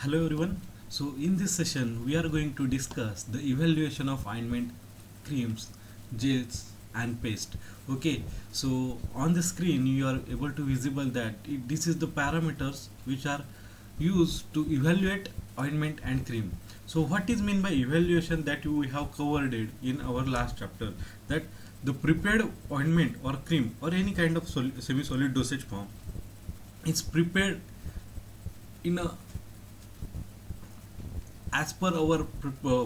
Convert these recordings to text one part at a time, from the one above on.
Hello everyone. So in this session we are going to discuss the evaluation of ointment, creams, gels and paste. Okay. So on the screen you are able to visible that this is the parameters which are used to evaluate ointment and cream. So what is mean by evaluation that we have covered it in our last chapter, that the prepared ointment or cream or any kind of semi-solid dosage form is prepared in a as per our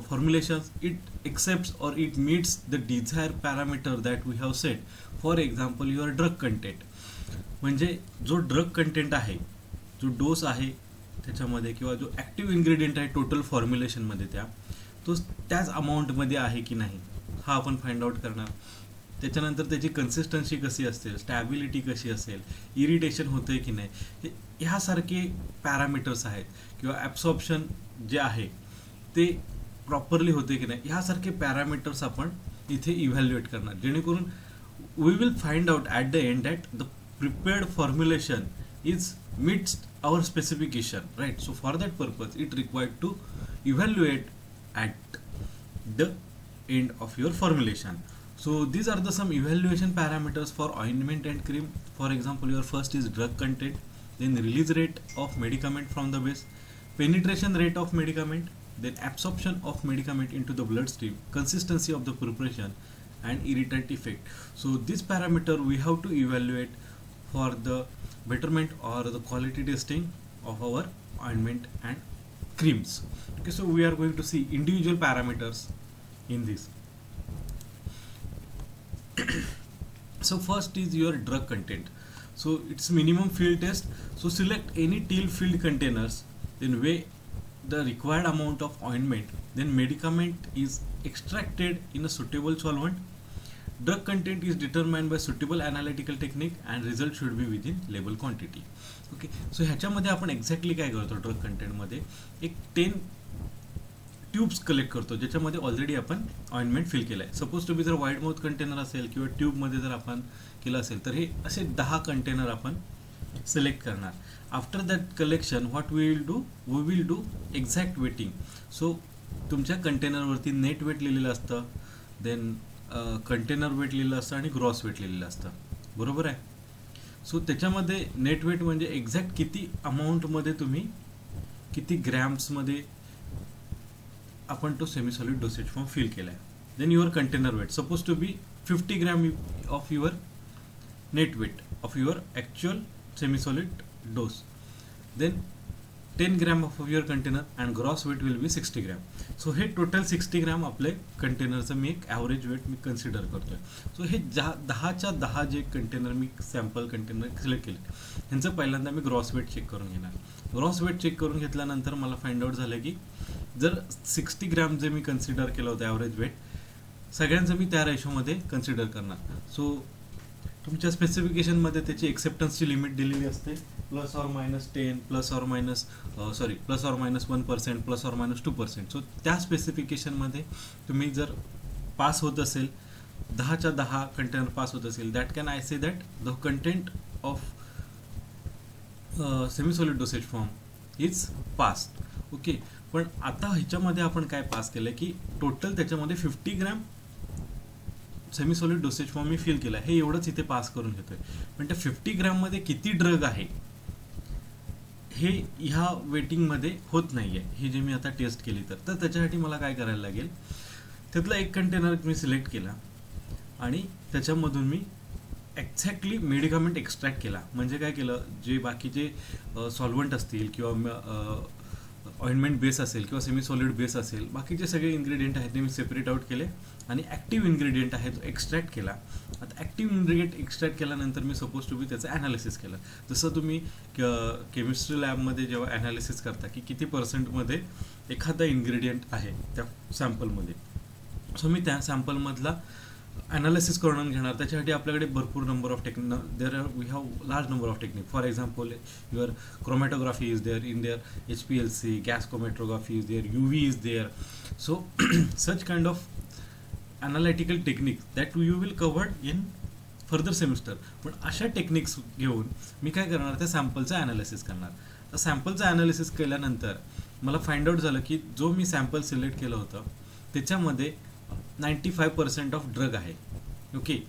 formulations. It accepts or it meets the desired parameter that we have set. For example, your drug content, म्हणजे जो drug content आहे, जो dose आहे त्याच्यामध्ये किंवा जो active ingredient आहे total फॉर्म्युलेशनमध्ये तो त्याच अमाऊंटमध्ये आहे की नाही हा आपण फाइंड आउट करणार. त्याच्यानंतर त्याची कन्सिस्टन्सी कशी असेल, स्टॅबिलिटी कशी असेल, इरिटेशन होतंय की नाही, ह्यासारखे पॅरामीटर्स आहेत. किंवा ॲब्सॉर्प्शन जे आहे ते प्रॉपरली होते की नाही ह्यासारखे पॅरामीटर्स आपण इथे इव्हॅल्युएट करणार, जेणेकरून we will find out at the end that the prepared formulation is meets our specification, right? So for that purpose it required to evaluate at the end of your formulation. So these are the some evaluation parameters for ointment and cream. For example, your first is drug content, then release rate of medicament from the base, penetration rate of medicament, then absorption of medicament into the bloodstream, consistency of the preparation and irritant effect. So this parameter we have to evaluate for the betterment or the quality testing of our ointment and creams. Okay, so we are going to see individual parameters in this. So first is your drug content. So it's minimum field test. So select any till filled containers, then weigh the required amount of ointment, then medicament is extracted in a suitable solvent. Drug content is determined by suitable analytical technique and result should be within label quantity. Okay, so ह्याच्यामध्ये आपण exactly काय करतो, drug कंटेंटमध्ये एक 10 tubes collect करतो ज्याच्यामध्ये already आपण ointment fill केलं आहे. सपोज टू बी जर वाईड माउथ कंटेनर असेल किंवा ट्यूबमध्ये जर आपण केलं असेल तर हे असे 10 कंटेनर आपण सिलेक्ट करणार. After that collection what we will do exact weighting. So तुमच्या कंटेनरवरती नेट वेट लिहिलेलं असतं, देन कंटेनर वेट लिहिलेलं असतं आणि ग्रॉस वेट लिहिलेलं असतं, बरोबर आहे. सो त्याच्यामध्ये नेट वेट म्हणजे एक्झॅक्ट किती अमाऊंटमध्ये तुम्ही किती ग्रॅम्समध्ये आपण तो semi solid dosage form fill केला आहे. Then your container weight suppose to be 50 gram of your net weight of your actual semi solid dose, then 10 gram of your container and gross weight will be 60 gram. So हे total 60 gram आपले कंटेनरचं मी एक average weight मी consider करतोय. So हे 10च्या 10 जे कंटेनर मी सॅम्पल कंटेनर सिलेक्ट केले ह्यांचं पहिल्यांदा मी ग्रॉस वेट चेक करून घेणार. ग्रॉस वेट चेक करून घेतल्यानंतर मला फाइंड आउट झालं की जर 60 ग्रॅम जे मी कन्सिडर केलं होतं ॲव्हरेज वेट सगळ्यांचं मी त्या रेशोमध्ये कन्सिडर करणार. सो तुमच्या स्पेसिफिकेशनमध्ये त्याची एक्सेप्टन्सची लिमिट दिलेली असते plus or minus 10 plus or minus 1% plus or minus 2%. So त्या स्पेसिफिकेशनमध्ये तुम्ही जर पास होत असेल 10च्या 10 कंटेनर पास होत असेल that can I say that the content of semi solid dosage form is pass. Okay, पण आता ह्याच्यामध्ये आपण काय पास केलं की टोटल त्याच्यामध्ये 50 gram semi solid dosage form मी फिल केला, हे एवढंच इथे पास करून घेतोय. पण त्या 50 ग्रॅममध्ये किती ड्रग आहे हे ह्या वेटिंगमध्ये होत नाही आहे. हे जे मी आता टेस्ट केली तर त्याच्यासाठी मला काय करायला लागेल, त्यातला एक कंटेनर मी सिलेक्ट केला आणि त्याच्यामधून मी एक्झॅक्टली मेडिकामेंट एक्स्ट्रॅक्ट केला. म्हणजे काय केलं, जे बाकीचे सॉल्वंट असतील किंवा ऑइंटमेंट बेस असेल किंवा सेमी सॉलिड बेस असेल, बाकीचे सगळे इन्ग्रेडियंट आहेत ते मी सेपरेट आउट केले आणि ॲक्टिव्ह इन्ग्रेडियंट आहे तो एक्स्ट्रॅक्ट केला. आता ॲक्टिव्ह इन्ग्रेडियंट एक्स्ट्रॅक्ट केल्यानंतर मी सपोज टू बी त्याचं ॲनालिसिस केलं. जसं तुम्ही केमिस्ट्री लॅबमध्ये जेव्हा ॲनालिसिस करता की किती पर्सेंटमध्ये एखादा इन्ग्रेडियंट आहे त्या सॅम्पलमध्ये, सो मी त्या सॅम्पलमधला ॲनालिसिस करून घेणार. त्याच्यासाठी आपल्याकडे भरपूर number of technique there are, we have large number of technique. For example your chromatography is there, in there HPLC, gas chromatography is there, UV is there. So such kind of analytical techniques that you will cover in further semester. पण अशा techniques घेऊन मी काय करणार, त्या सॅम्पलचं analysis करणार. तर सॅम्पलचं analysis केल्यानंतर मला फाइंड आउट झालं की जो मी सॅम्पल सिलेक्ट केलं होतं त्याच्यामध्ये 95% ऑफ ड्रग आहे. ओके,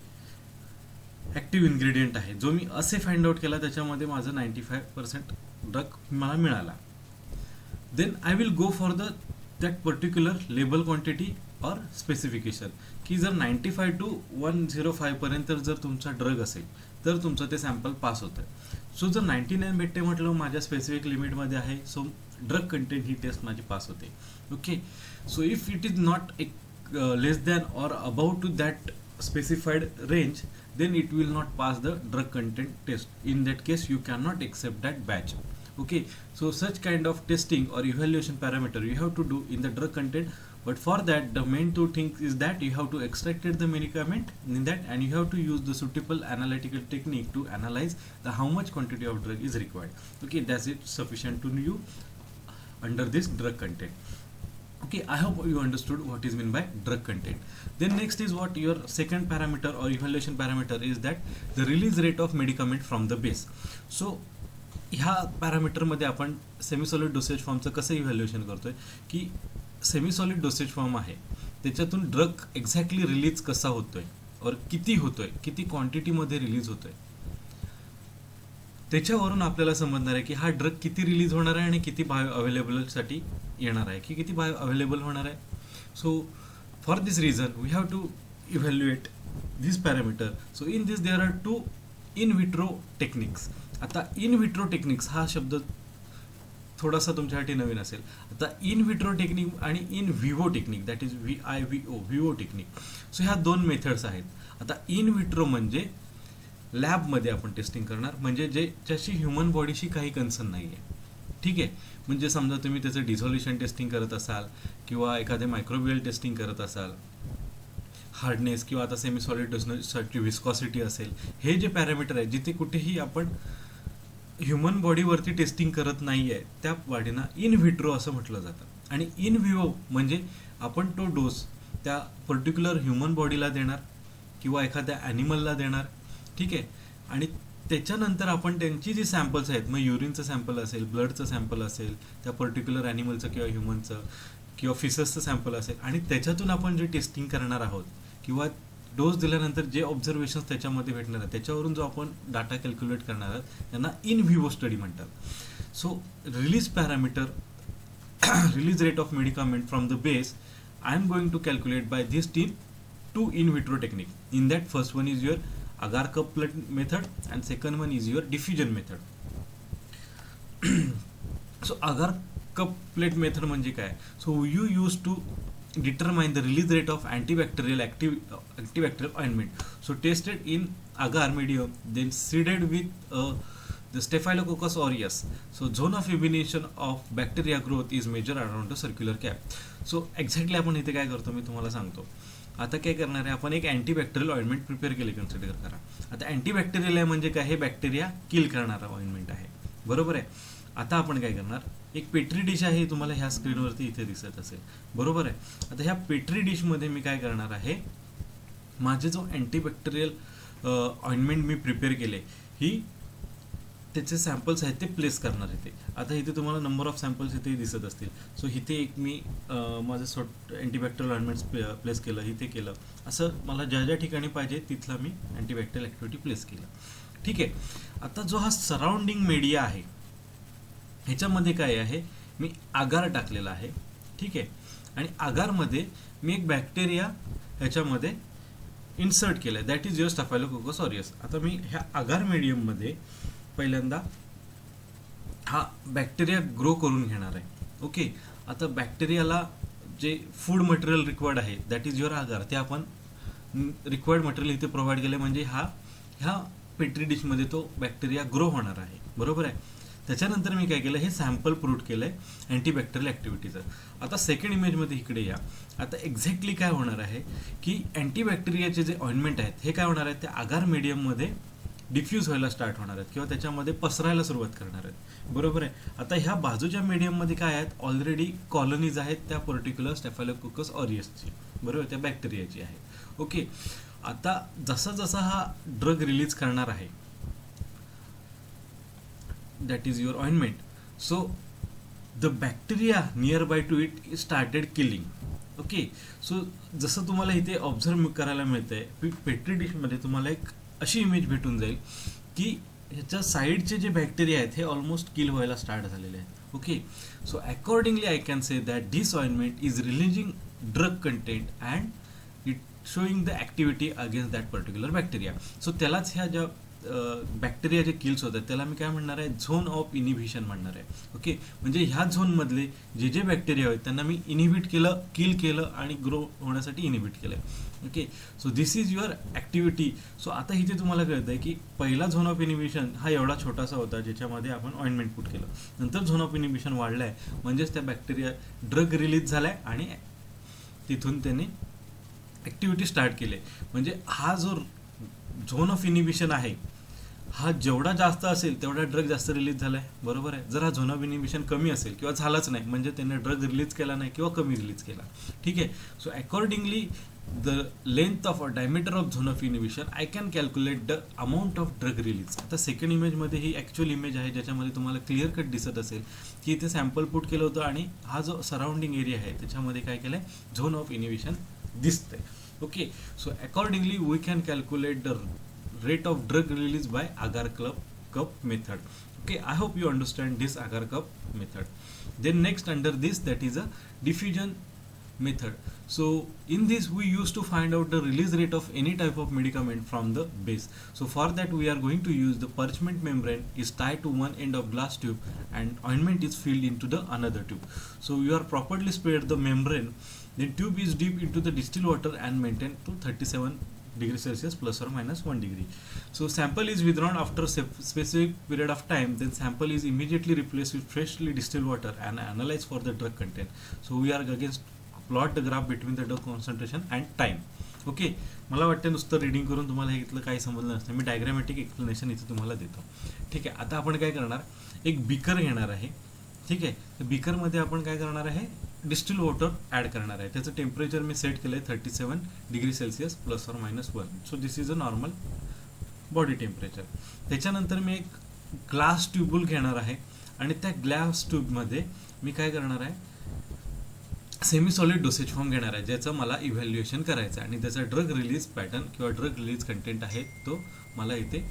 ॲक्टिव्ह इन्ग्रेडियंट आहे. जो मी असे फाइंड आउट केला त्याच्यामध्ये माझं 95% ड्रग मला मिळाला. Then I will go for that particular label quantity और स्पेसिफिकेशन, की जर 95 to 105 पर्यंत जर तुमचा ड्रग असेल तर तुमचं ते सॅम्पल पास होतं. सो जर 99 भेटते म्हटलं माझ्या स्पेसिफिक लिमिटमध्ये आहे, सो ड्रग कंटेंट ही टेस्ट माझी पास होते. Okay, so if it is not less than or about to that specified range, then it will not pass the drug content test. In that case you cannot accept that batch. Okay, so such kind of testing or evaluation parameter you have to do in the drug content, but for that the main two things is that you have to extract the medicament in that, and you have to use the suitable analytical technique to analyze the how much quantity of drug is required. Okay, that's it sufficient to you under this drug content. Okay, I hope you understood what is meant by drug content. Then next is what your second parameter or evaluation parameter is, that the release rate of medicament from the base. So ह्या parameter मध्ये आपण semi solid dosage फॉर्मचं कसं evaluation करतोय, की semi solid dosage form आहे त्याच्यातून drug exactly release कसा होतोय और किती होतोय, किती क्वांटिटीमध्ये रिलीज होतोय, त्याच्यावरून आपल्याला समजणार आहे की हा ड्रग किती रिलीज होणार आहे आणि किती बायो अवेलेबलसाठी येणार आहे, की किती बायो अवेलेबल होणार आहे. So for this reason we have to evaluate this parameter. So in this there are two in vitro techniques. आता इन विट्रो टेक्निक्स हा शब्द थोडासा तुमच्यासाठी नवीन असेल. आता इन विट्रो टेक्निक आणि in vivo technique, that is VIVO, vivo technique. So ह्या दोन मेथड्स आहेत. आता इन विट्रो म्हणजे लॅबमध्ये आपण टेस्टिंग करणार, म्हणजे ज्याची ह्युमन बॉडीशी काही कन्सर्न नाही आहे. ठीक आहे, म्हणजे समजा तुम्ही त्याचं डिझोल्युशन टेस्टिंग करत असाल किंवा एखादे मायक्रोबियल टेस्टिंग करत असाल, हार्डनेस किंवा आता सेमी सॉलिड डोसेजसाठी विस्कॉसिटी असेल, हे जे पॅरामीटर आहे जिथे कुठेही आपण ह्युमन बॉडीवरती टेस्टिंग करत नाही आहे त्या वाढीना इन व्हिट्रो असं म्हटलं जातं. आणि इन विवो म्हणजे आपण तो डोस त्या पर्टिक्युलर ह्युमन बॉडीला देणार किंवा एखाद्या ॲनिमलला देणार. ठीक आहे, आणि त्याच्यानंतर आपण त्यांची जी सॅम्पल्स आहेत, मग युरिनचं सॅम्पल असेल, ब्लडचं सॅम्पल असेल, त्या पर्टिक्युलर ॲनिमलचं किंवा ह्युमनचं किंवा फिशसचं सॅम्पल असेल, आणि त्याच्यातून आपण जे टेस्टिंग करणार आहोत किंवा डोस दिल्यानंतर जे ऑब्झर्वेशन्स त्याच्यामध्ये भेटणार आहेत त्याच्यावरून जो आपण डाटा कॅल्क्युलेट करणार आहोत त्यांना इन व्हिवो स्टडी म्हणतात. So release parameter, release rate of medicament from the base, I am going to calculate by this two in vitro technique. In that, first one is your agar cup plate method and second one is your diffusion method. So agar cup plate method म्हणजे काय? So you use to determine the release rate of antibacterial antibacterial ointment. So tested in agar medium, then seeded with the Staphylococcus aureus. So zone of elimination of bacteria growth is measured around the circular cap. So exactly आपण इथे काय करतो मी तुम्हाला सांगतो. आता काय करणार आहे, आपण एक अँटीबॅक्टेरियल ऑइंटमेंट प्रिपेअर केले, कन्सिडर करा. आता अँटीबॅक्टेरियल आहे म्हणजे काय, हे बॅक्टेरिया किल करणारा ऑइंटमेंट आहे, बरोबर आहे. आता आपण काय करणार, एक पेट्री डिश आहे, तुम्हाला ह्या स्क्रीनवरती इथे दिसत असेल, बरोबर आहे. आता ह्या पेट्री डिशमध्ये मी काय करणार आहे, माझे जो अँटीबॅक्टेरियल ऑइंटमेंट मी प्रिपेअर केले ही त्याचे सॅम्पल्स आहेत ते प्लेस करणार इथे. आता इथे तुम्हाला नंबर ऑफ सॅम्पल्स इथे दिसत असतील. सो इथे एक मी माझं अँटीबॅक्टेरियल ऑइंटमेंट्स प्लेस केलं, इथे केलं, असं मला ज्या ज्या ठिकाणी पाहिजे तिथला मी अँटीबॅक्टेरियल ॲक्टिव्हिटी प्लेस केलं. ठीक आहे. आता जो हा सराउंडिंग मीडिया आहे ह्याच्यामध्ये काय आहे, मी आगार टाकलेला आहे. ठीक आहे, आणि आगारमध्ये मी एक बॅक्टेरिया ह्याच्यामध्ये इन्सर्ट केलं आहे, दॅट इज युअर स्टॅफायलोकोकस ऑरियस. आता मी ह्या आगार मीडियममध्ये पहिल्यांदा हा बॅक्टेरिया ग्रो करून घेणार आहे. ओके. आता बॅक्टेरियाला जे फूड मटेरियल रिक्वायर्ड आहे दॅट इज युअर आगार, ते आपण रिक्वायर्ड मटेरियल इथे प्रोव्हाइड केले, म्हणजे ह्या पेट्री डिशमध्ये तो बॅक्टेरिया ग्रो होणार आहे, बरोबर आहे. त्याच्यानंतर मी काय केलं, हे सॅम्पल प्रूट केलं आहे अँटीबॅक्टेरियल ॲक्टिव्हिटीचं. आता सेकंड इमेजमध्ये इकडे या. आता एक्झॅक्टली काय होणार आहे की अँटीबॅक्टेरियाचे जे ऑइंटमेंट आहेत हे काय होणार आहेत, ते आगार मीडियममध्ये डिफ्यूज व्हायला स्टार्ट होणार आहेत किंवा त्याच्यामध्ये पसरायला सुरुवात करणार आहेत, बरोबर आहे. आता ह्या बाजूच्या मीडियममध्ये काय आहेत, ऑलरेडी कॉलनीज आहेत त्या पर्टिक्युलर स्टॅफायलोकोकस ऑरियसची, बरोबर, त्या बॅक्टेरियाची आहे. ओके. आता जसा जसा हा ड्रग रिलीज करणार आहे that is your ointment, so the bacteria near by two it started killing. Okay, so जसं तुम्हाला इथे ऑब्झर्व करायला मिळतंय पेट्री डिशमध्ये तुम्हाला एक अशी इमेज भेटून जाईल की ह्याच्या साईडचे जे बॅक्टेरिया आहेत हे ऑलमोस्ट किल व्हायला स्टार्ट झालेले आहेत. Okay, so accordingly I can say that this ointment is releasing drug content and it showing the activity against that particular bacteria. So त्यालाच ह्या ज्या बॅक्टेरिया जे किल्स होतात त्याला मी काय म्हणणार आहे, झोन ऑफ इनिबिशन म्हणणार आहे. ओके, म्हणजे ह्या झोनमधले जे जे बॅक्टेरिया आहेत त्यांना मी इनिबिट केलं, किल केलं आणि ग्रो होण्यासाठी इनिबिट केलं. Okay, so this is your activity. So आता इथे तुम्हाला कळतं आहे की पहिला झोन ऑफ इनिबिशन हा एवढा छोटासा होता ज्याच्यामध्ये आपण ऑइंटमेंट पुट केलं. नंतर झोन ऑफ इनिबिशन वाढलं आहे म्हणजेच त्या बॅक्टेरिया ड्रग रिलीज झाला आहे आणि तिथून त्यांनी ॲक्टिव्हिटी स्टार्ट केली. म्हणजे हा जो झोन ऑफ इनिबिशन आहे हा जेवढा जास्त असेल तेवढा ड्रग जास्त रिलीज झाला आहे. बरोबर आहे. जर हा झोन ऑफ इनिबिशन कमी असेल किंवा झालाच नाही म्हणजे त्याने ड्रग रिलीज केला नाही किंवा कमी रिलीज केला. ठीक आहे. So accordingly the length of diameter of zone of inhibition I can calculate the amount of drug release. आता सेकंड इमेजमध्ये ही ॲक्च्युअल इमेज आहे ज्याच्यामध्ये तुम्हाला क्लिअर कट दिसत असेल की इथे सॅम्पल पुट केलं होतं आणि हा जो सराउंडिंग एरिया आहे त्याच्यामध्ये काय केलं आहे, झोन ऑफ इनिबिशन दिसतंय. Okay, so accordingly we can calculate the rate of drug release by Agar-Cup method. Okay, I hope you understand this Agar-Cup method. Then next under this, that is a diffusion method. So in this we used to find out the release rate of any type of medicament from the base. So for that we are going to use the parchment membrane is tied to one end of glass tube and ointment is filled into the another tube. So you are properly spread the membrane, then tube is dipped into the distilled water and maintained to 37 degree Celsius plus or minus 1 degree. So sample is withdrawn after specific period of time, then sample is immediately replaced with freshly distilled water and analyzed for the drug content. So we are again plot the graph between the drug concentration and time. Okay, मला वाटतं नुसतं reading करून तुम्हाला हे इथलं काही समजलं नसतं, मी डायग्रामॅटिक एक्सप्लेनेशन इथे तुम्हाला देतो. ठीक आहे. आता आपण काय करणार, एक बीकर घेणार आहे. ठीक आहे. तर बीकरमध्ये आपण काय करणार आहे, डिस्टिल वॉटर ॲड करणार आहे. त्याचं टेम्परेचर मी सेट केलं आहे 37 degree Celsius plus or minus 1. So this is a normal body temperature. त्याच्यानंतर मी एक ग्लास ट्यूबुल घेणार आहे आणि त्या ग्लास ट्यूबमध्ये मी काय करणार आहे, सेमी सॉलिड डोसेज फॉर्म घेणार आहे ज्याचं मला इव्हॅल्युएशन करायचं आहे आणि त्याचा ड्रग रिलीज पॅटर्न किंवा ड्रग रिलीज कंटेंट आहे तो मला इथे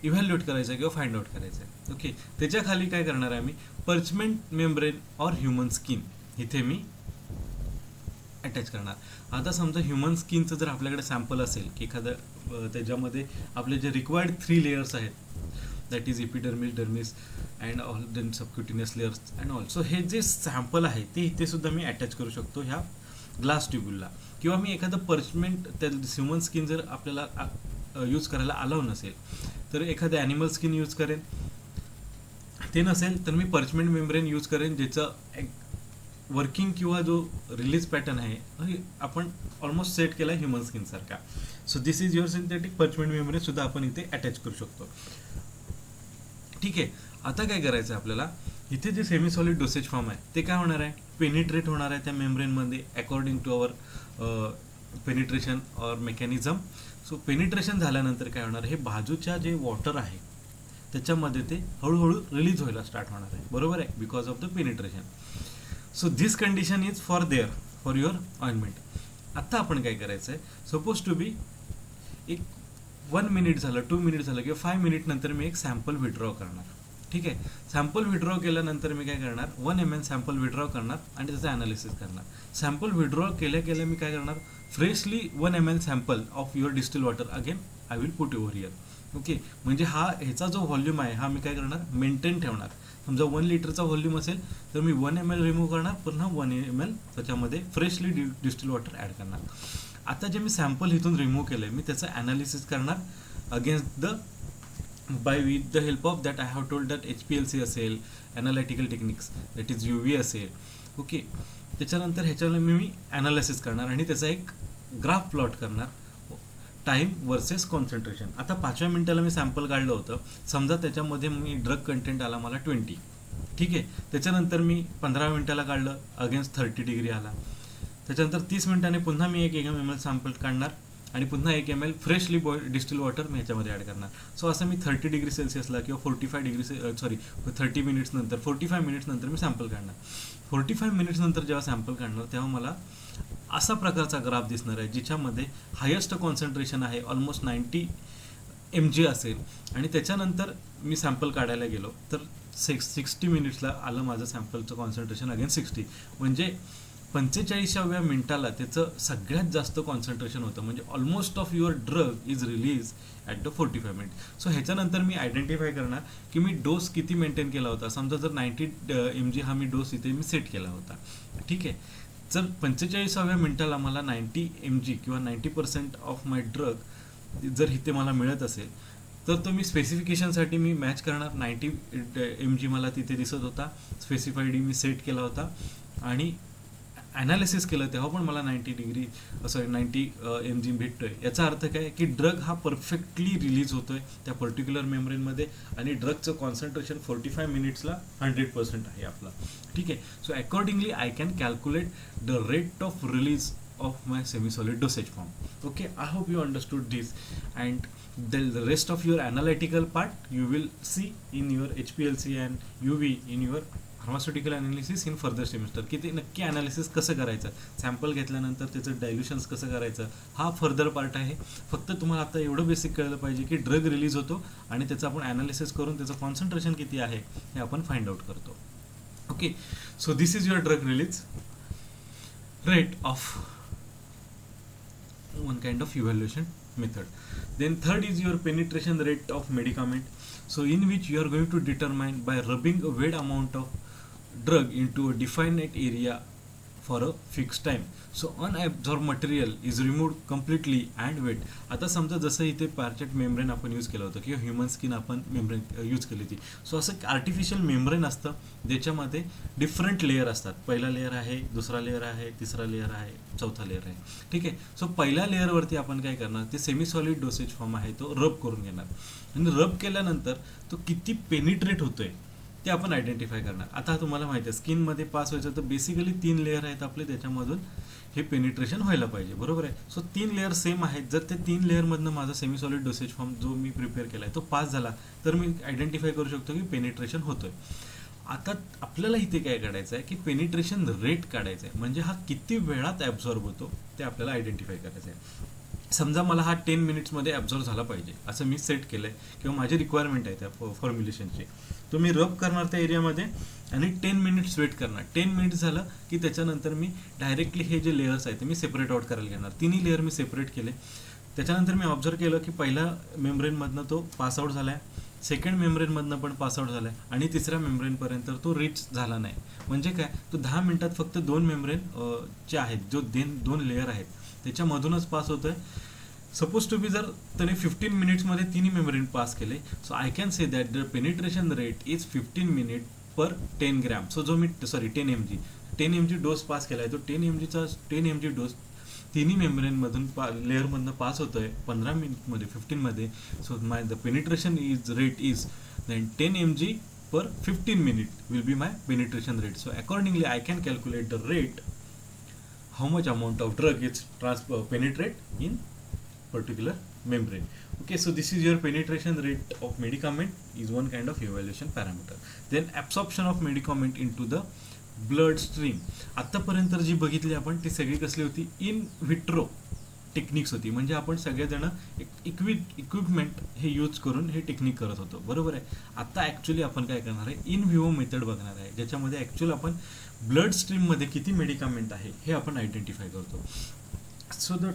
इव्हॅल्युएट करायचा आहे किंवा फाइंड आउट करायचा आहे. ओके, त्याच्या खाली काय करणार आहे मी, parchment membrane or human skin इथे मी अटॅच करणार. आता समजा ह्युमन स्किनचं जर आपल्याकडे सॅम्पल असेल की एखादं त्याच्यामध्ये आपले जे रिक्वायर्ड 3 लेयर्स आहेत, that is epidermis, dermis and all, then subcutaneous layers and all. So हे जे सॅम्पल आहे ते इथे सुद्धा मी अटॅच करू शकतो ह्या ग्लास ट्यूबुलला. किंवा मी एखादं पर्चमेंट, त्या ह्युमन स्किन जर आपल्याला यूज करायला अलाव नसेल तर एखादं ॲनिमल स्किन यूज करेन. ते नसेल तर मी पर्चमेंट मेम्ब्रेन यूज करेन ज्याचं वर्किंग किंवा जो रिलीज पॅटर्न आहे आपण ऑलमोस्ट सेट केला आहे ह्युमन स्किनसारखा. So this is your synthetic parchment membrane सुद्धा आपण इथे अटॅच करू शकतो. ठीक आहे. आता काय करायचं आहे आपल्याला, इथे जे सेमी सॉलिड डोसेज फॉर्म आहे ते काय होणार आहे, पेनिट्रेट होणार आहे त्या मेम्ब्रेनमध्ये according to our penetration or mechanism. So penetration झाल्यानंतर काय होणार, हे बाजूच्या जे वॉटर आहे त्याच्यामध्ये ते हळूहळू रिलीज व्हायला स्टार्ट होणार आहे. बरोबर आहे, because of the penetration. So this condition is for your ointment. आता आपण काय करायचं आहे, सपोज टू बी एक 1 मिनिट झालं, 2 मिनिट झालं किंवा 5 मिनिट नंतर मी एक सॅम्पल विड्रॉ करणार. ठीक आहे. सॅम्पल विड्रॉ केल्यानंतर मी काय करणार, 1 ml सॅम्पल विड्रॉ करणार आणि त्याचं ॲनालिसिस करणार. सॅम्पल विड्रॉ केल्या मी काय करणार, freshly 1 ml sample of your distil water again I will put over here. Okay, म्हणजे ह्याचा जो व्हॉल्यूम आहे हा मी काय करणार, मेंटेन ठेवणार. समजा 1 लिटरचा व्हॉल्यूम असेल तर मी 1 ml रिमूव्ह करणार, पुन्हा 1 ml त्याच्यामध्ये फ्रेशली डिस्टिल वॉटर ॲड करणार. आता जे मी सॅम्पल इथून रिमूव्ह केलं आहे मी त्याचं ॲनालिसिस करणार against the with the help of that I have told that HPLC असेल, analytical techniques that is UV असेल. ओके, त्याच्यानंतर ह्याच्यावर मी ॲनालिसिस करणार आणि त्याचा एक ग्राफ प्लॉट करणार, टाईम वर्सेस कॉन्सन्ट्रेशन. आता 5व्या मिनिटाला मी सॅम्पल काढलं होतं, समजा त्याच्यामध्ये मी ड्रग कंटेंट आला मला 20. ठीक आहे. त्याच्यानंतर मी 15 मिनिटाला काढलं, अगेन्स्ट 30 डिग्री आला. त्याच्यानंतर 30 मिनिटांनी पुन्हा मी एक ml सॅम्पल काढणार, आणि पुन्हा 1 ml फ्रेशली डिस्टिल वॉटर मी ह्याच्यामध्ये ॲड करणार. सो असं मी 30 डिग्री सेल्सिअसला किंवा 30 मिनिट्स नंतर 45 मिनिट्स नंतर मी सॅम्पल काढणार. 45 मिनिट्स नंतर जेव्हा सॅम्पल काढणार तेव्हा मला असा प्रकारचा ग्राफ दिसणार आहे जिच्यामध्ये हायेस्ट कॉन्सन्ट्रेशन आहे ऑलमोस्ट 90 mg असेल. आणि त्याच्यानंतर मी सॅम्पल काढायला गेलो तर 60 मिनिट्सला आलं माझं सॅम्पलचं कॉन्सन्ट्रेशन अगेन 60. म्हणजे 45व्या मिनिटाला त्याचं सगळ्यात जास्त कॉन्सन्ट्रेशन होतं. म्हणजे almost of your drug is release at the 45 minute. So ह्याच्यानंतर मी आयडेंटिफाय करणार की मी डोस किती मेंटेन केला होता. समजा जर 90 mg हा मी डोस इथे मी सेट केला होता, ठीक आहे. जर 45व्या मिनिटाला मला 90 mg किंवा 90% ऑफ माय ड्रग जर इथे मला मिळत असेल तर तो मी स्पेसिफिकेशनसाठी मी मॅच करणार. 90 mg मला तिथे दिसत होता, स्पेसिफाईड मी सेट केला होता आणि ॲनालिसिस केलं तेव्हा पण मला 90 mg भेटतोय. याचा अर्थ काय की ड्रग हा परफेक्टली रिलीज होतोय त्या पर्टिक्युलर मेम्ब्रेनमध्ये आणि ड्रगचं कॉन्सन्ट्रेशन 45 मिनिट्सला 100% आहे आपला, ठीक आहे. So accordingly I can calculate the rate of release of my semi-solid dosage form. Okay, I hope you understood this, and the rest of your analytical part you will see in your HPLC and UV in your pharmaceutical analysis in further semester. की ते नक्की analysis कसं करायचं, sample घेतल्यानंतर त्याचं डायल्युशन्स कसं करायचं, हा फर्दर पार्ट आहे. फक्त तुम्हाला आता एवढं बेसिक कळलं पाहिजे की ड्रग रिलीज होतो आणि त्याचं आपण ॲनालिसिस करून त्याचं कॉन्सन्ट्रेशन किती आहे हे आपण फाइंड आउट करतो. Okay, so this is your drug release rate of one kind of evaluation method. Then third is your penetration rate of medicament, so in which you are going to determine by rubbing a weight amount of drug into a definite area for a fixed time. So unabsorbed material is removed completely and wait. आता समजा जसं इथे पार्चेट membrane आपण use केलं होतं किंवा human skin आपण membrane use केली होती. सो असं आर्टिफिशियल मेम्ब्रेन असतं ज्याच्यामध्ये डिफरंट लेअर असतात. पहिला लेअर आहे, दुसरा लेअर आहे, तिसरा लेअर आहे, चौथा लेअर आहे, ठीक आहे. सो पहिल्या लेअरवरती आपण काय करणार, ते सेमी सॉलिड डोसेज फॉर्म आहे तो रब करून घेणार आणि रब केल्यानंतर तो किती पेनिट्रेट होतोय ते आपण आयडेंटिफाय करणार. आता तुम्हाला माहिती आहे स्किनमध्ये पास व्हायचं तर बेसिकली 3 लेअर आहेत आपले, त्याच्यामधून हे पेनिट्रेशन व्हायला पाहिजे, बरोबर आहे. सो 3 लेअर सेम आहेत. जर ते 3 लेअरमधनं माझा सेमी सॉलिड डोसेज फॉर्म जो मी प्रिपेअर केला आहे तो पास झाला तर मी आयडेंटिफाय करू शकतो की पेनिट्रेशन होतोय. आता आपल्याला इथे काय काढायचं आहे की पेनिट्रेशन रेट काढायचं आहे. म्हणजे हा किती वेळात ॲब्झॉर्ब होतो ते आपल्याला आयडेंटिफाय करायचं आहे. समजा मला हा 10 मिनिट्समध्ये ॲब्झॉर्ब झाला पाहिजे असं मी सेट केलं आहे किंवा माझी रिक्वायरमेंट आहे त्या फॉर्म्युलेशनची. तो मी रब करणार त्या एरियामध्ये आणि 10 मिनिट्स वेट करणार. 10 मिनिट्स झालं की त्याच्यानंतर मी डायरेक्टली हे जे लेयर्स आहेत ते मी सेपरेट आउट करायला घेणार. तिन्ही लेअर मी सेपरेट केले. त्याच्यानंतर मी ऑब्झर्व केलं की पहिल्या मेम्ब्रेनमधनं तो पासआउट झाला आहे, सेकंड मेम्ब्रेनमधनं पण पासआउट झाला आहे आणि तिसऱ्या मेम्ब्रेनपर्यंत तो रीच झाला नाही. म्हणजे काय, तो 10 मिनिटात फक्त 2 मेम्ब्रेन चे आहेत, जो 2 लेअर आहेत त्याच्यामधूनच पास होतोय. सपोज टू बी जर त्याने 15 मिनिट्समध्ये तिन्ही मेम्ब्रेन पास केले, so I can say that the penetration rate is 15 minute per 10 gram. So जो मी 10 mg डोस पास केला आहे तो 10 mg डोस तिन्ही मेम्ब्रेनमधून लेअरमधनं पास होतोय 15 मिनिटमध्ये, 15मध्ये. So the penetration rate is then 10 mg per 15 minute will be my penetration rate. So accordingly I can calculate the rate, how much amount of drug is penetrate in particular membrane. Okay, so this is your penetration rate of medicament is one kind of evaluation parameter. Then absorption of medicament into the blood stream. आतापर्यंत जी बघितली आपण ती सगळी कसली होती, in vitro techniques होती. म्हणजे आपण सगळेजण इक्विपमेंट हे यूज करून हे टेक्निक करत होतो, बरोबर आहे. आता ॲक्च्युली आपण काय करणार आहे, इन व्हिवो मेथड बघणार आहे ज्याच्यामध्ये ॲक्च्युअल आपण ब्लड स्ट्रीममध्ये किती मेडिकामेंट आहे हे आपण आयडेंटिफाय करतो. So the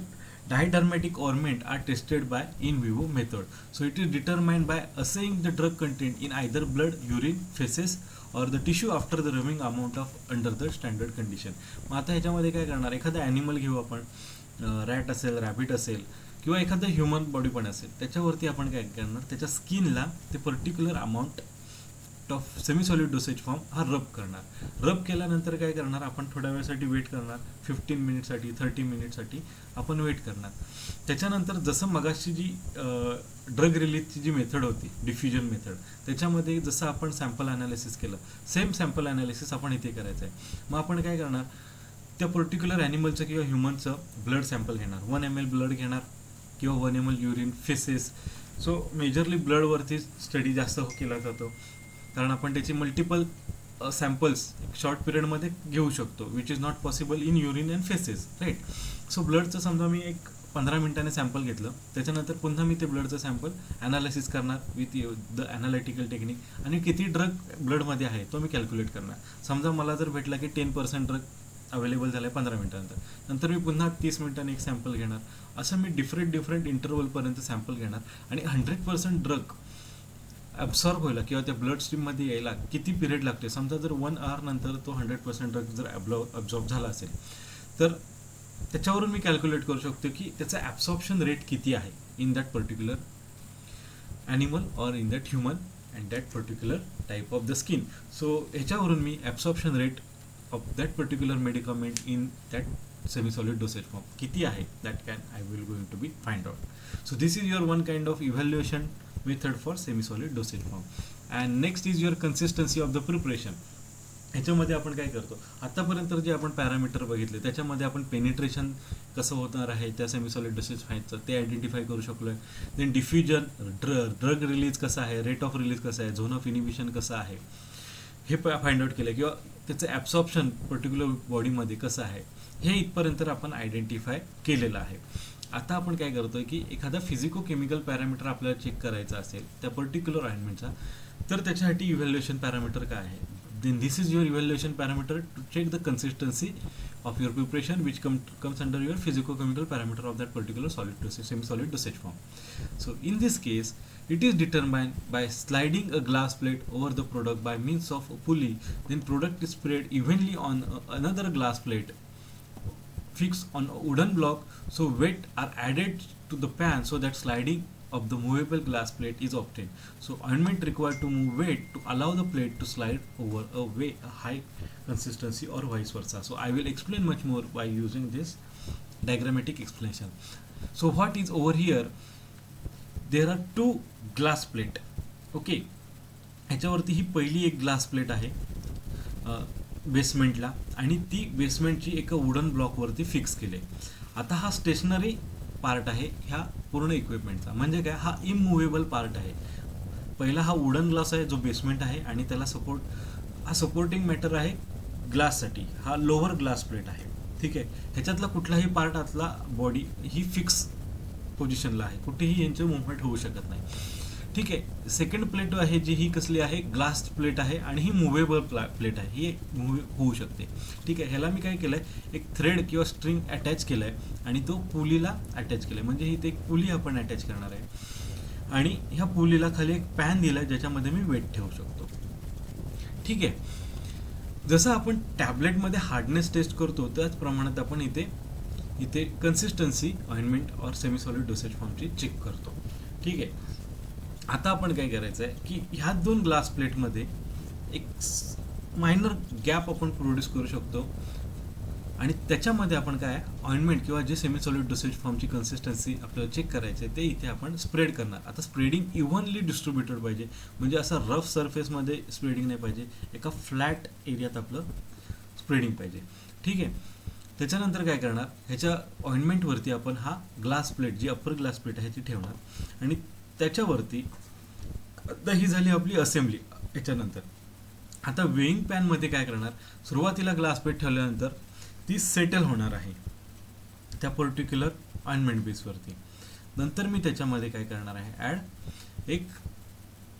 diadermatic ointment are tested by in vivo method. So it is determined by assaying the drug content in either blood, urine, feces or the tissue after the rubbing amount of under the standard condition. मग आता ह्याच्यामध्ये काय करणार, एखादा animal घेऊ आपण, rat असेल, rabbit असेल किंवा एखादं ह्युमन बॉडी पण असेल, त्याच्यावरती आपण काय करणार, त्याच्या स्किनला ते particular amount of semi solid dosage form हा रब करणार. रब केल्यानंतर काय करणार, आपण थोड्या वेळासाठी वेट करणार, 15 मिनिटसाठी 30 मिनिटसाठी आपण वेट करणार. त्याच्यानंतर जसं मगाशी जी ड्रग रिलीजची जी मेथड होती, डिफ्युजन मेथड, त्याच्यामध्ये जसं आपण सॅम्पल ॲनालिसिस केलं, सेम सॅम्पल ॲनालिसिस आपण इथे करायचं आहे. मग आपण काय करणार, त्या पर्टिक्युलर ॲनिमलचं किंवा ह्युमनचं ब्लड सॅम्पल घेणार, 1 ml ब्लड घेणार, किंवा 1 ml urine faeces. So majorly ब्लडवरती स्टडी जास्त केला जातो, कारण आपण त्याची मल्टिपल सॅम्पल्स शॉर्ट पिरियडमध्ये घेऊ शकतो, which is not possible in urine and faeces, right. So ब्लडचं समजा मी एक 15 मिनिटाने सॅम्पल घेतलं, त्याच्यानंतर पुन्हा मी ते ब्लडचं सॅम्पल ॲनालिसिस करणार विथ द ॲनालिटिकल टेक्निक, आणि किती ड्रग ब्लडमध्ये आहे तो मी कॅल्क्युलेट करणार. समजा मला जर भेटला की 10% ड्रग अवेलेबल झालं आहे 15 मिनिटानंतर, नंतर मी पुन्हा 30 मिनिटांनी एक सॅम्पल घेणार. असं मी डिफरंट इंटरवलपर्यंत सॅम्पल घेणार, आणि 100% ड्रग ॲब्सॉर्ब व्हायला किंवा त्या ब्लड स्ट्रीममध्ये यायला किती पिरियड लागते. समजा जर 1 hour नंतर तो 100% ड्रग जर ॲब्झॉर्ब झाला असेल, तर त्याच्यावरून मी कॅल्क्युलेट करू शकतो की त्याचा ॲब्सॉर्प्शन रेट किती आहे in that particular animal or in that human and that particular type of the skin. So ह्याच्यावरून मी absorption rate of that particular medicament in that semi-solid dosage form किती आहे, that can I will going to be find out. So this is your one kind of evaluation method for semi-solid dosage form. And next is your consistency of the preparation. ह्याच्यामध्ये आपण काय करतो, आतापर्यंत जे आपण parameter बघितले त्याच्यामध्ये आपण पेनिट्रेशन कसं होणार आहे त्या सेमी-सॉलिड डोसेज फाईनचं ते आयडेंटिफाय करू शकलो आहे. देन डिफ्युजन, ड्रग रिलीज कसं आहे, रेट ऑफ रिलीज कसं आहे, झोन ऑफ इनिबिशन कसं आहे हे फाइंड आउट केलं, किंवा त्याचं ॲब्सॉर्प्शन पर्टिक्युलर बॉडीमध्ये कसं आहे हे इथपर्यंत आपण आयडेंटिफाय केलेलं आहे. आता आपण काय करतोय की एखादा फिजिको केमिकल पॅरामीटर आपल्याला चेक करायचा असेल त्या पर्टिक्युलर ऑइंटमेंटचा, तर त्याच्यासाठी इव्हॅल्युएशन पॅरामीटर काय आहे. Then this is your evaluation parameter to check the consistency of your preparation, which comes under your physicochemical parameter of that particular solid dosage, semi-solid dosage form. So in this case, it is determined by sliding a glass plate over the product by means of a pulley. Then product is spread evenly on another glass plate fixed on a wooden block. So weight are added to the pan so that sliding of the movable glass plate is obtained. So ointment required to move weight to allow the plate to slide over a high consistency or vice versa. So I will explain much more by using this diagrammatic explanation. So what is over here, there are two glass plate. Okay, ह्याच्यावरती ही पहिली एक glass plate आहे बेसमेंटला, आणि ती बेसमेंटची एका wooden ब्लॉकवरती fix केले. आता हा स्टेशनरी पार्ट आहे ह्या पूर्ण इक्विपमेंटचा, म्हणजे काय, हा इममुव्हेबल पार्ट आहे. पहिला हा वुडन ग्लास आहे जो बेसमेंट आहे, आणि त्याला हा सपोर्टिंग मॅटर आहे ग्लाससाठी, हा लोअर ग्लास प्लेट आहे. ठीक आहे, ह्याच्यातला कुठलाही पार्ट आतला बॉडी ही फिक्स पोझिशनला आहे, कुठेही यांचं मुवमेंट होऊ शकत नाही. ठीक आहे, सेकंड प्लेट आहे जी ही कसली आहे, ग्लास प्लेट आहे, आणि ही मुव्हेबल प्लेट आहे, ही मूव्ह होऊ शकते. ठीक आहे, ह्याला मी काय केलं आहे, एक थ्रेड किंवा स्ट्रिंग अटॅच केलं आहे, आणि तो पुलीला अटॅच केला आहे, म्हणजे ही एक पुली आपण अटॅच करणार आहे, आणि ह्या पुलीला खाली एक पॅन दिला आहे ज्याच्यामध्ये मी वेट ठेवू शकतो. ठीक आहे, जसं आपण टॅबलेटमध्ये हार्डनेस टेस्ट करतो त्याच प्रमाणात आपण इथे कन्सिस्टन्सी ऑइंटमेंट और सेमी-सॉलिड डोसेज फॉर्मची चेक करतो. ठीक आहे, आता आपण काय करायचं आहे की ह्या दोन ग्लास प्लेटमध्ये एक मायनर गॅप आपण प्रोड्यूस करू शकतो, आणि त्याच्यामध्ये आपण काय ऑइंटमेंट किंवा जे सेमी-सॉलिड डोसेज फॉर्मची कन्सिस्टन्सी आपल्याला चेक करायची आहे ते इथे आपण स्प्रेड करणार. आता स्प्रेडिंग इव्हनली डिस्ट्रीब्युटेड पाहिजे, म्हणजे असं रफ सरफेसमध्ये स्प्रेडिंग नाही पाहिजे, एका फ्लॅट एरियात आपलं स्प्रेडिंग पाहिजे. ठीक आहे, त्याच्यानंतर काय करणार, ह्याच्या ऑइंटमेंटवरती आपण हा ग्लास प्लेट जी अप्पर ग्लास प्लेट आहे ती ठेवणार, आणि त्याच्यावरती आता ही झाली आपली असेंब्ली. याच्यानंतर आता वेइंग पॅनमध्ये काय करणार, सुरुवातीला ग्लास प्लेट ठेवल्यानंतर ती सेटल होणार आहे त्या पर्टिक्युलर ऑइंटमेंट बेसवरती. नंतर मी त्याच्यामध्ये काय करणार आहे, ॲड एक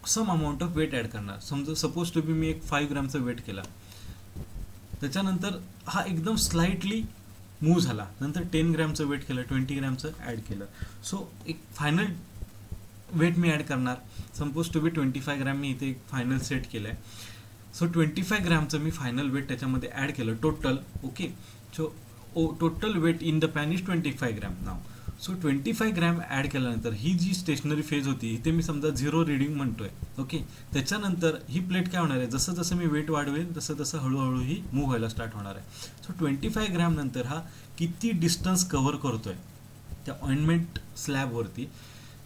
some amount of weight add करणार. समजा सपोज टू बी मी एक 5 ग्रॅमचा वेट केला, त्याच्यानंतर हा एकदम स्लाइटली मूव्ह झाला, नंतर 10 ग्रॅमचं वेट केलं, 20 ग्रॅमचं ॲड केलं. सो एक फायनल वेट मी ॲड करणार. सपोज टू बी 25 ग्रॅम मी इथे एक फायनल सेट केलं आहे. सो 25 ग्रॅमचं मी फायनल वेट त्याच्यामध्ये ॲड केलं total. Okay, so total weight in the pan is 25 gram now. So 25 gram add केल्यानंतर ही जी स्टेशनरी फेज होती इथे मी समजा 0 रिडिंग म्हणतोय. ओके, त्याच्यानंतर ही प्लेट काय होणार आहे, जसं जसं मी वेट वाढवेन तसं तसं हळूहळू ही मूव्ह व्हायला स्टार्ट होणार आहे. सो 25 ग्रॅम नंतर हा किती डिस्टन्स कव्हर करतोय त्या ऑइंटमेंट स्लॅबवरती,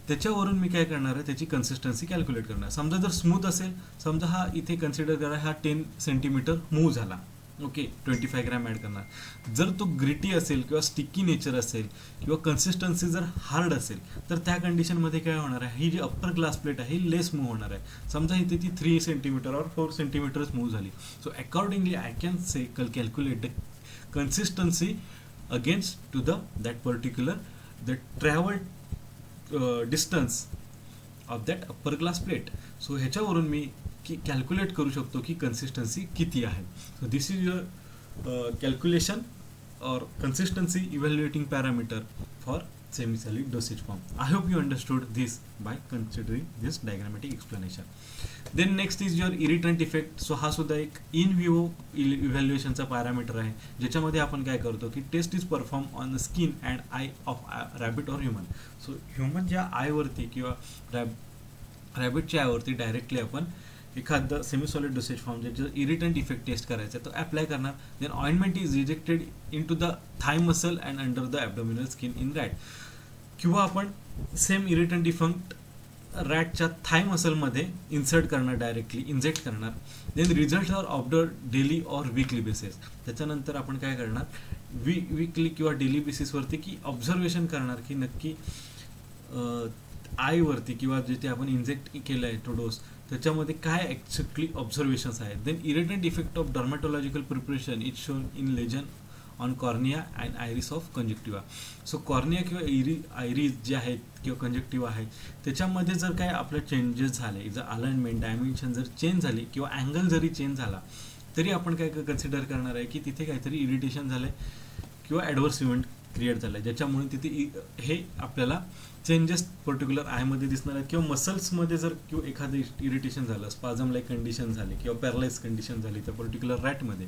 त्याच्यावरून मी काय करणार आहे, त्याची कन्सिस्टन्सी कॅल्क्युलेट करणार. समजा जर स्मूथ असेल, समजा हा इथे कन्सिडर करा हा 10 सेंटीमीटर मूव्ह झाला. ओके 25 ग्रॅम ॲड करणार. जर तो ग्रिटी असेल किंवा स्टिकी नेचर असेल किंवा कन्सिस्टन्सी जर हार्ड असेल तर त्या कंडिशनमध्ये काय होणार आहे, ही जी अप्पर ग्लास प्लेट आहे ही लेस मूव्ह होणार आहे. समजा इथे ती 3 सेंटीमीटर और 4 सेंटीमीटरच मूव्ह झाली. So accordingly I can say calculate the consistency against to that particular the travelled distance of that upper glass plate. So ह्याच्यावरून मी कॅल्क्युलेट करू शकतो की कन्सिस्टन्सी किती आहे. So this is your calculation और consistency evaluating parameter for semi-solid dosage form. I hope you understood this by considering this diagrammatic explanation. Then next is your irritant effect. So हा सुद्धा एक in vivo evaluation चा parameter आहे, ज्याच्यामध्ये आपण काय करतो की test is perform on the skin and eye of rabbit और ह्युमन. सो ह्युमनच्या आयवरती किंवा रॅबिटच्या आयवरती डायरेक्टली आपण एखादं सेमी सॉलिड डोसेज फॉर्म ज्याचं इरिटंट इफेक्ट टेस्ट करायचा आहे तो अप्लाय करणार. Then ointment is rejected in to the thigh muscle and under the abdominal skin in rat. किंवा आपण सेम इरिटंट इफेक्ट रॅटच्या थाय मसलमध्ये इन्सर्ट करणार, डायरेक्टली इंजेक्ट करणार. Then result are observe daily और वीकली बेसिस. त्याच्यानंतर आपण काय करणार वीकली किंवा डेली बेसिसवरती की ऑब्झर्वेशन करणार की नक्की आयवरती किंवा जिथे आपण इंजेक्ट केलं आहे तो डोस त्याच्यामध्ये काय ॲक्च्युअली ऑब्झर्वेशन्स आहेत. Then irritant effect of dermatological preparation is shown in lesion on cornea and iris of conjunctiva. So cornea किंवा आयरिस जे आहेत किंवा कंजक्टिव्हा आहे त्याच्यामध्ये जर काय आपले चेंजेस झाले, जर अलाइनमेंट डायमेन्शन जर चेंज झाले किंवा अँगल जरी चेंज झाला तरी आपण काय कन्सिडर करणार आहे की तिथे काहीतरी इरिटेशन झालं किंवा ॲडव्हर्स इव्हेंट क्रिएट झालं आहे, ज्याच्यामुळे तिथे हे आपल्याला चेंजेस पर्टिक्युलर आयमध्ये दिसणार आहेत. किंवा मसल्समध्ये जर किंवा एखादं इरिटेशन झालं, स्पाझम लाईक कंडिशन झाली किंवा पॅरालाइज कंडिशन झाली त्या पर्टिक्युलर रॅटमध्ये,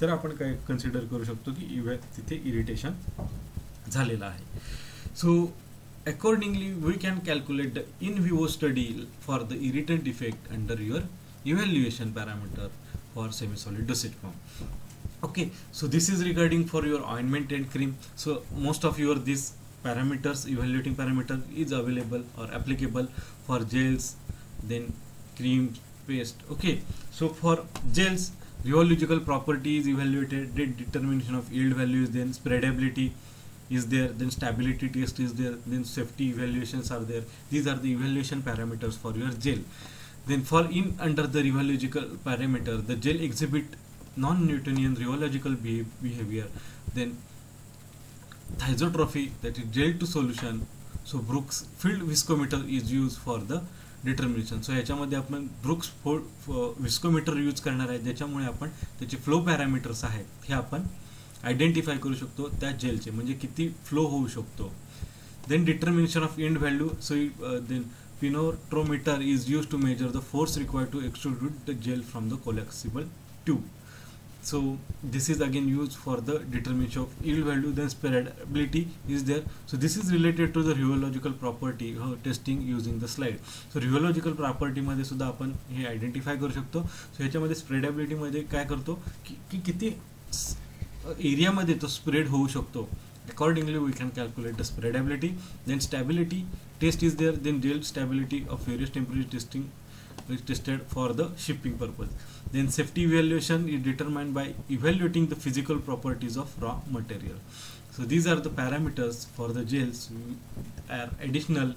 तर आपण काय कन्सिडर करू शकतो की तिथे इरिटेशन झालेलं आहे. So accordingly we can calculate the in vivo study for the irritant effect under your evaluation parameter for semi solid dosage form. Okay, so this is regarding for your ointment and cream. So most of your these parameters, evaluating parameter is available or applicable for gels, then cream, paste. Okay, so for gels, rheological property is evaluated, then determination of yield values, then spreadability is there, then stability test is there, then safety evaluations are there. These are the evaluation parameters for your gel. Then for in under the rheological parameter, the gel exhibit non-Newtonian rheological behavior. Then thysotrophy, that is gel to solution. So Brooks field viscometer is used for the determination. So ह्याच्यामध्ये आपण brooks viscometer use करणार आहे, ज्याच्यामुळे आपण त्याचे flow parameters आहेत हे आपण आयडेंटिफाय करू शकतो त्या जेलचे, म्हणजे किती फ्लो होऊ शकतो. Then determination of end value. So then penetrometer is used to measure the force required to extrude the gel from the collapsible tube. So this is again used for the determination of yield value. Then spreadability is there. So this is related to the rheological property testing using the slide. So rheological property मध्ये सुद्धा आपण हे identify करू शकतो. So ह्याच्यामध्ये स्प्रेडेबिलिटी मध्ये काय करतो की किती एरियामध्ये तो स्प्रेड होऊ शकतो. Accordingly we can calculate the spreadability. Then stability test is there. Then gel stability of various temperature testing is tested for the shipping purpose. Then safety evaluation is determined by evaluating the physical properties of raw material. So these are the parameters for the gels are additional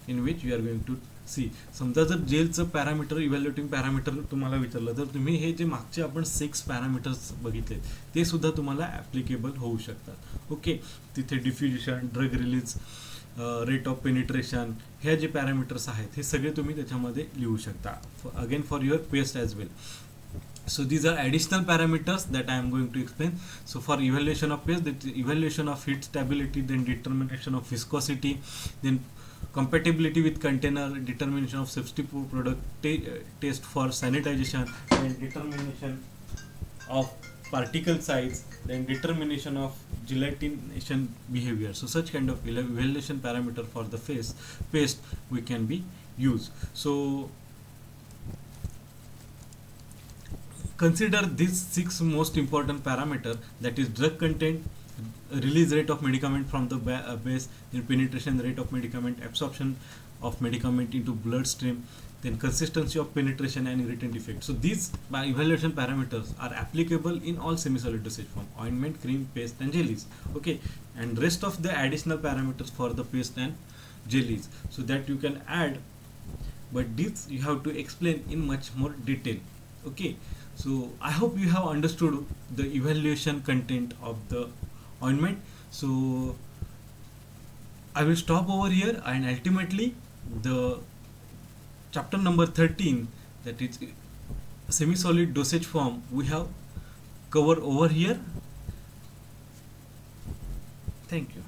in which we are going to see. समजा जर जेलचं parameter evaluating parameter तुम्हाला विचारलं तर तुम्ही हे जे मागचे आपण 6 पॅरामीटर्स बघितले ते सुद्धा तुम्हाला ॲप्लिकेबल होऊ शकतात. ओके, तिथे diffusion, drug release, rate of penetration, हे जे पॅरामीटर्स आहेत हे सगळे तुम्ही त्याच्यामध्ये लिहू शकता. Again for your paste as well. So these are additional parameters that I am going to explain. So for evaluation of paste, the evaluation of heat stability, then determination of viscosity, then compatibility with container, determination of safety product test for sanitization, then determination of particle size, then determination of gelatination behavior. So such kind of evaluation parameter for the paste we can be used. So consider these 6 most important parameter, that is drug content, release rate of medicament from the base, then penetration rate of medicament, absorption of medicament into bloodstream, then consistency of penetration and irritant effect. So these evaluation parameters are applicable in all semi-solid dosage form: ointment, cream, paste and jellies. Okay, and rest of the additional parameters for the paste and jellies, so that you can add, but this you have to explain in much more detail. Okay, so I hope you have understood the evaluation content of the ointment. So I will stop over here, and ultimately the chapter number 13, that is semi-solid dosage form, we have covered over here. Thank you.